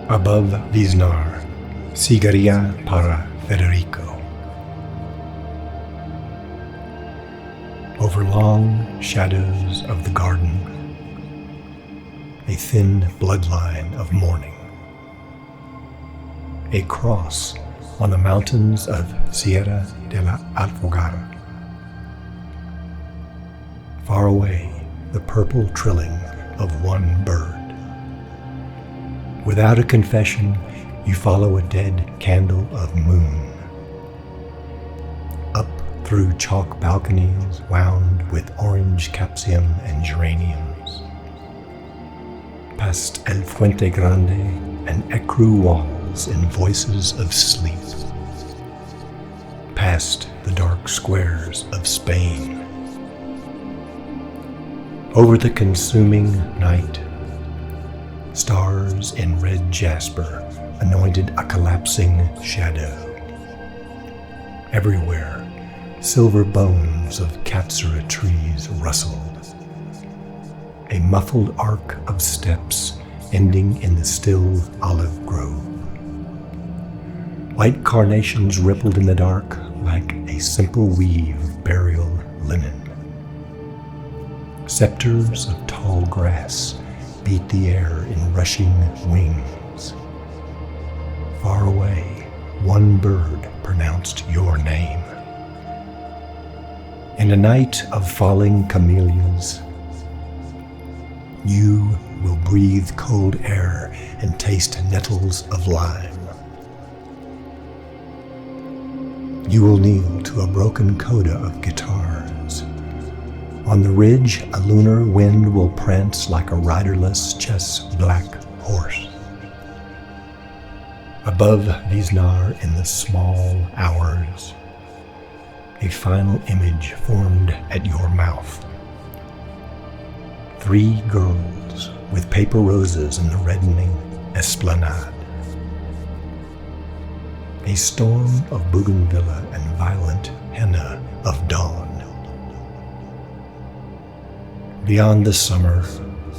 Above Visnar, Sigaria para Federico. Over long shadows of the garden, a thin bloodline of mourning. A cross on the mountains of Sierra de la Alfogara. Far away, the purple trilling of one bird. Without a confession, you follow a dead candle of moon. Up through chalk balconies wound with orange capsium and geraniums. Past El Fuente Grande and ecru walls in voices of sleep. Past the dark squares of Spain. Over the consuming night, stars in red jasper anointed a collapsing shadow. Everywhere, silver bones of katsura trees rustled. A muffled arc of steps ending in the still olive grove. White carnations rippled in the dark like a simple weave of burial linen. Scepters of tall grass beat the air in rushing wings. Far away, one bird pronounced your name. In a night of falling camellias, you will breathe cold air and taste nettles of lime. You will kneel to a broken coda of guitars. On the ridge, a lunar wind will prance like a riderless chess-black horse. Above Visnar in the small hours, a final image formed at your mouth. 3 girls with paper roses in the reddening esplanade. A storm of bougainvillea and violent henna of dawn. Beyond the summer,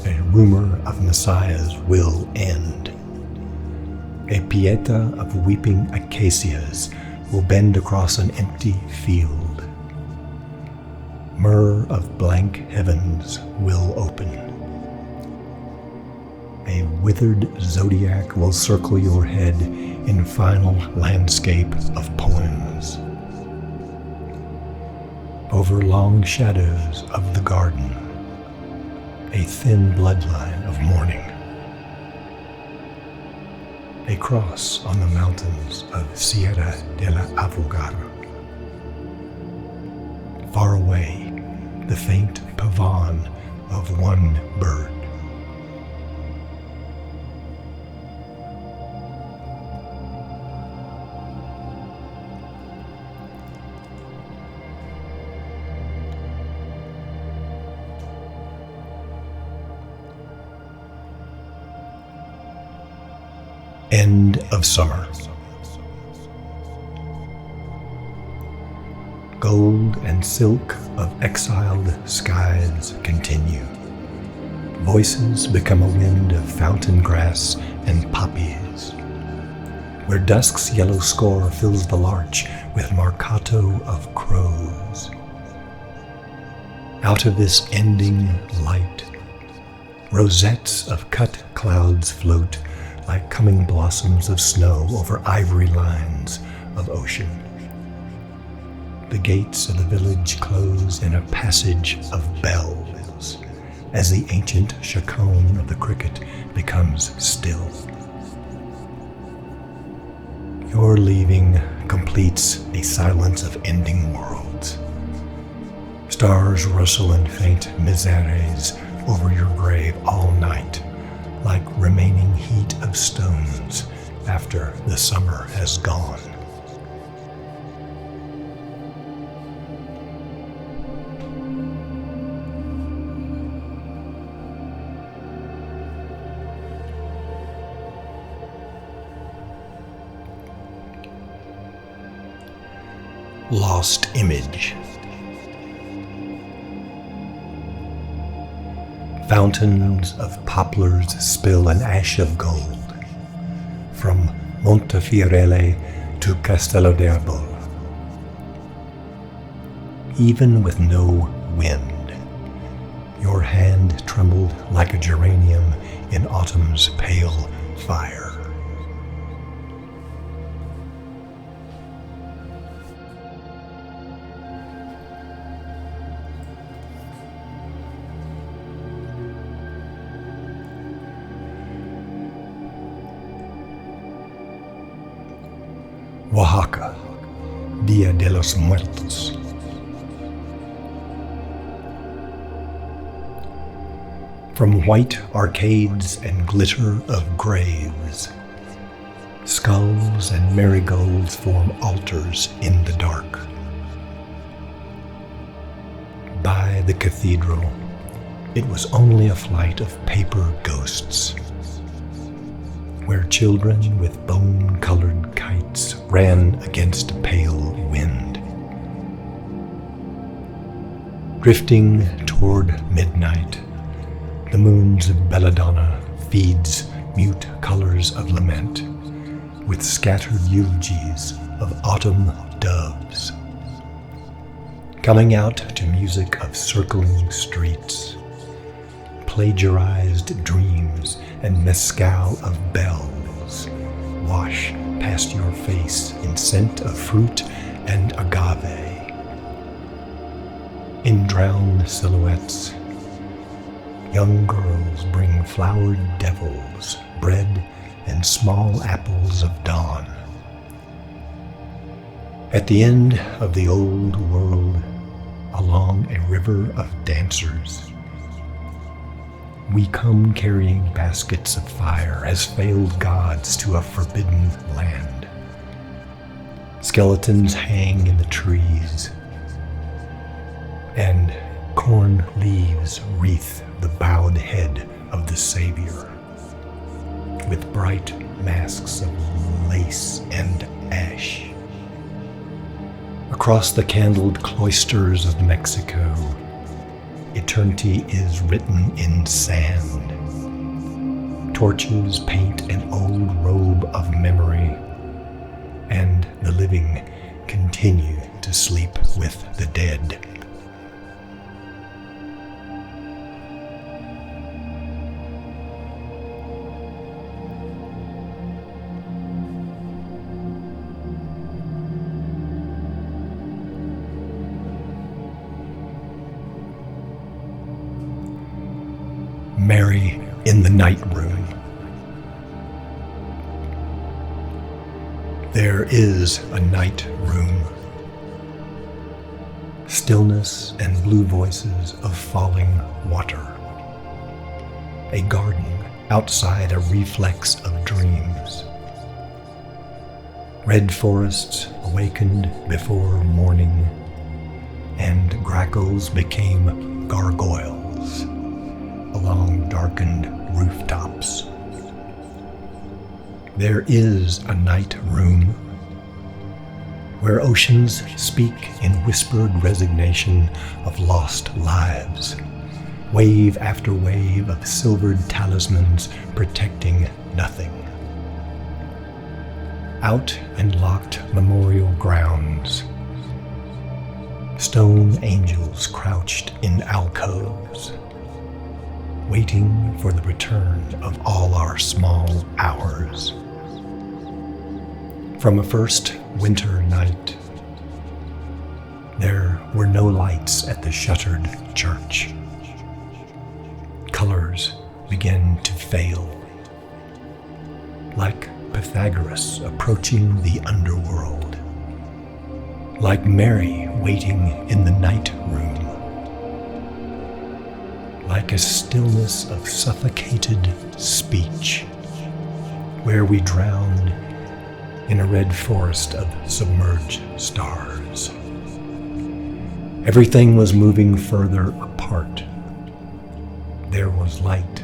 a rumor of messiahs will end. A pieta of weeping acacias will bend across an empty field. Myrrh of blank heavens will open. A withered zodiac will circle your head in final landscape of poems. Over long shadows of the garden, a thin bloodline of mourning. A cross on the mountains of Sierra de la Alfogara. Far away, the faint pavon of one bird. End of summer. Gold and silk of exiled skies continue. Voices become a wind of fountain grass and poppies. Where dusk's yellow score fills the larch with marcato of crows. Out of this ending light, rosettes of cut clouds float like coming blossoms of snow over ivory lines of ocean. The gates of the village close in a passage of bells as the ancient chaconne of the cricket becomes still. Your leaving completes a silence of ending worlds. Stars rustle in faint miseres over your grave all night, like remaining heat of stones after the summer has gone. Lost image. Fountains of poplars spill an ash of gold. Montefiorelle to Castello d'Erbo. Even with no wind, your hand trembled like a geranium in autumn's pale fire. Oaxaca, Dia de los Muertos. From white arcades and glitter of graves, skulls and marigolds form altars in the dark. By the cathedral, it was only a flight of paper ghosts, where children with bone-colored kites ran against a pale wind. Drifting toward midnight, the moons of belladonna feeds mute colors of lament, with scattered eulogies of autumn doves. Coming out to music of circling streets, plagiarized dreams and mezcal of bells wash past your face in scent of fruit and agave. In drowned silhouettes, young girls bring flowered devils, bread, and small apples of dawn. At the end of the old world, along a river of dancers, we come carrying baskets of fire as failed gods to a forbidden land. Skeletons hang in the trees, and corn leaves wreath the bowed head of the Savior, with bright masks of lace and ash. Across the candled cloisters of Mexico, eternity is written in sand. Torches paint an old robe of memory, and the living continue to sleep with the dead. Mary in the night room. There is a night room. Stillness and blue voices of falling water. A garden outside a reflex of dreams. Red forests awakened before morning, and grackles became gargoyles along darkened rooftops. There is a night room where oceans speak in whispered resignation of lost lives, wave after wave of silvered talismans protecting nothing. Out in locked memorial grounds, stone angels crouched in alcoves, waiting for the return of all our small hours. From a first winter night, there were no lights at the shuttered church. Colors began to fail, like Pythagoras approaching the underworld, like Mary waiting in the night room, like a stillness of suffocated speech, where we drowned in a red forest of submerged stars. Everything was moving further apart. There was light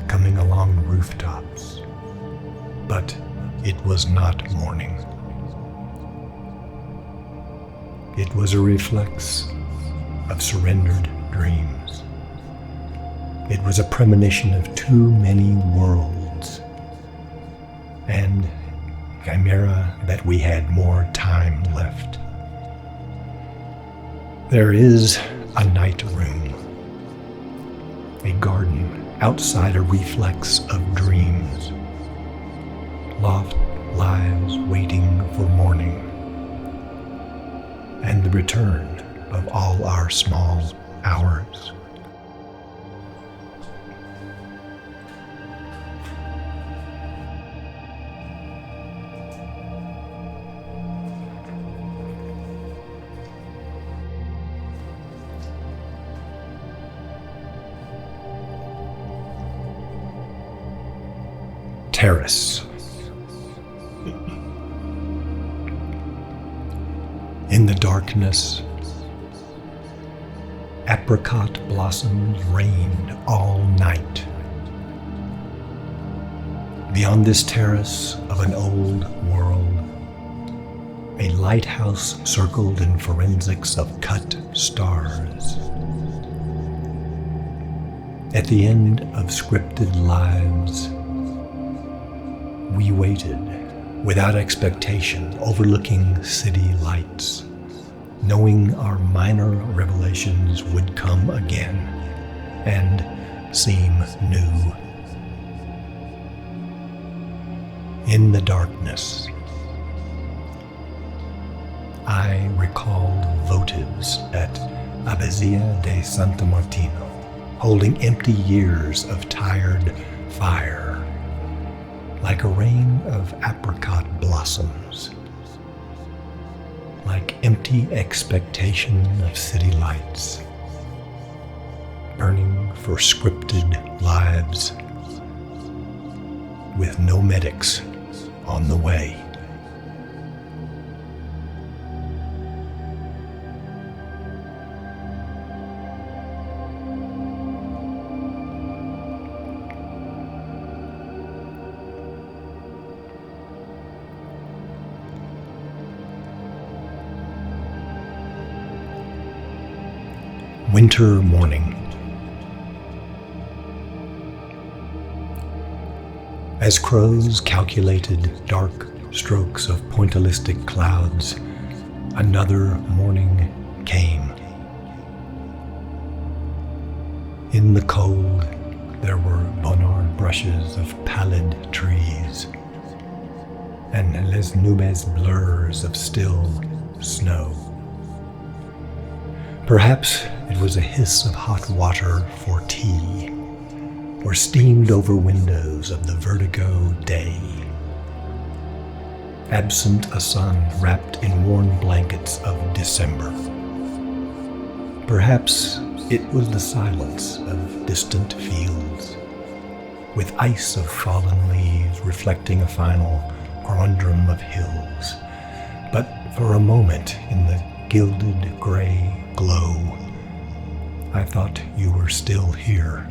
coming along rooftops, but it was not morning. It was a reflex of surrendered dreams. It was a premonition of too many worlds, and chimera that we had more time left. There is a night room, a garden outside a reflex of dreams. Loft lies waiting for morning and the return of all our small hours. Terrace. In the darkness, apricot blossoms rained all night. Beyond this terrace of an old world, a lighthouse circled in forensics of cut stars. At the end of scripted lives, we waited without expectation, overlooking city lights, knowing our minor revelations would come again and seem new. In the darkness, I recalled votives at Abbazia de Santa Martino, holding empty years of tired fire, like a rain of apricot blossoms, like empty expectation of city lights, burning for scripted lives, with no medics on the way. Winter morning. As crows calculated dark strokes of pointillistic clouds, another morning came. In the cold, there were bonard brushes of pallid trees, and les nubes blurs of still snow. Perhaps it was a hiss of hot water for tea, or steamed over windows of the vertigo day. Absent a sun wrapped in worn blankets of December. Perhaps it was the silence of distant fields, with ice of fallen leaves reflecting a final corundum of hills. But for a moment in the gilded gray glow, I thought you were still here.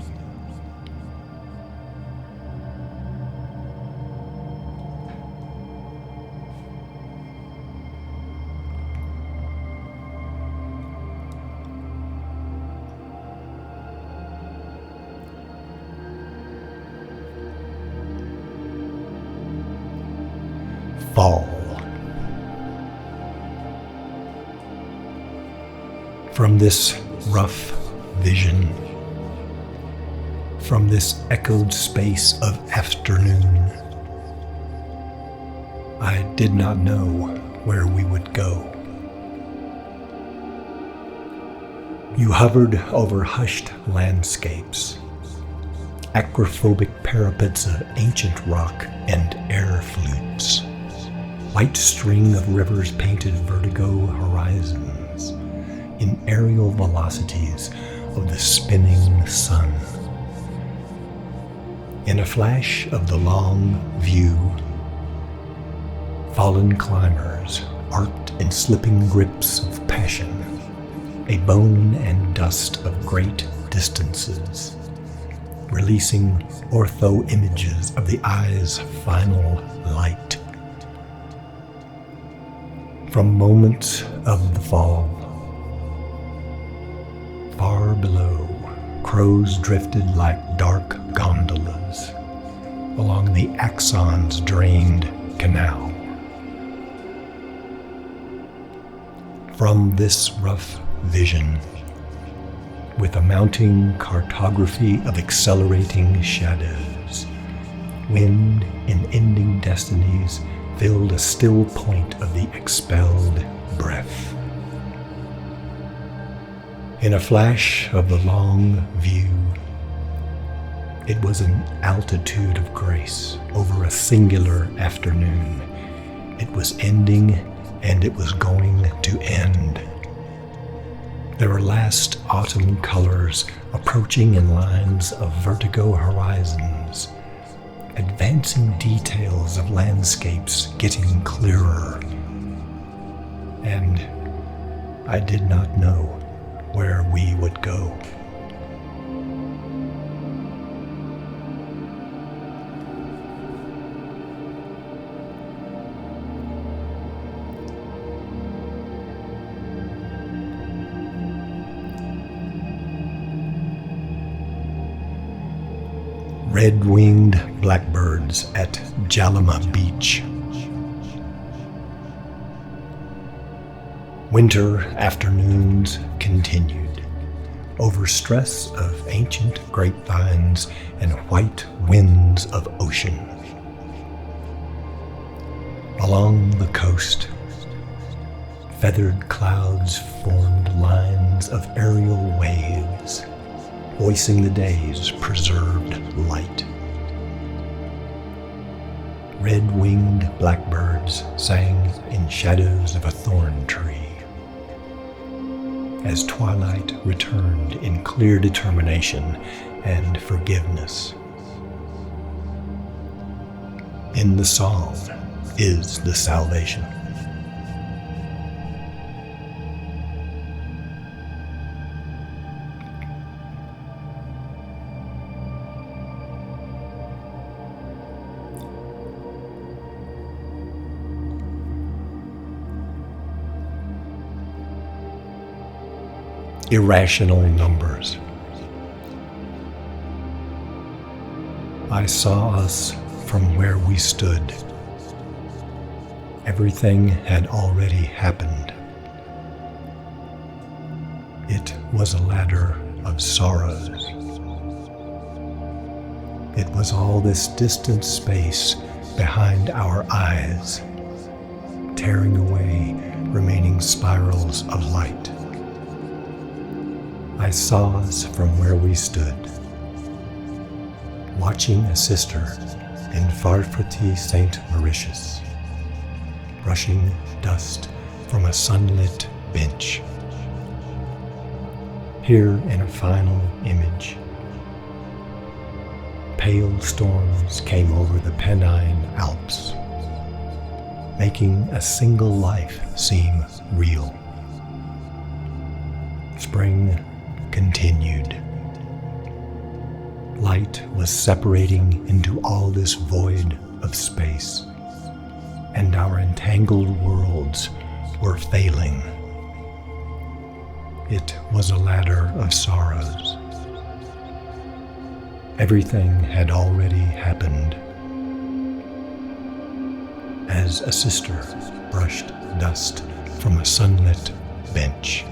Fall. From this rough vision, from this echoed space of afternoon, I did not know where we would go. You hovered over hushed landscapes, acrophobic parapets of ancient rock and air flutes, white string of rivers painted vertigo horizons in aerial velocities of the spinning sun. In a flash of the long view, fallen climbers arced in slipping grips of passion, a bone and dust of great distances, releasing ortho images of the eye's final light. From moments of the fall, far below, crows drifted like dark gondolas along the Axon's drained canal. From this rough vision, with a mounting cartography of accelerating shadows, wind and ending destinies filled a still point of the expelled breath. In a flash of the long view, it was an altitude of grace over a singular afternoon. It was ending, and it was going to end. There were last autumn colors approaching in lines of vertigo horizons, advancing details of landscapes getting clearer. And I did not know where we would go. Red-winged blackbirds at Jalama Beach. Winter afternoons continued, over stress of ancient grapevines and white winds of ocean. Along the coast, feathered clouds formed lines of aerial waves, voicing the day's preserved light. Red-winged blackbirds sang in shadows of a thorn tree, as twilight returned in clear determination and forgiveness. In the song is the salvation. Irrational numbers. I saw us from where we stood. Everything had already happened. It was a ladder of sorrows. It was all this distant space behind our eyes, tearing away remaining spirals of light. I saw us from where we stood, watching a sister in Farfraty St. Mauritius, brushing dust from a sunlit bench. Here in a final image, pale storms came over the Pennine Alps, making a single life seem real. Spring continued. Light was separating into all this void of space, and our entangled worlds were failing. It was a ladder of sorrows. Everything had already happened. As a sister brushed dust from a sunlit bench.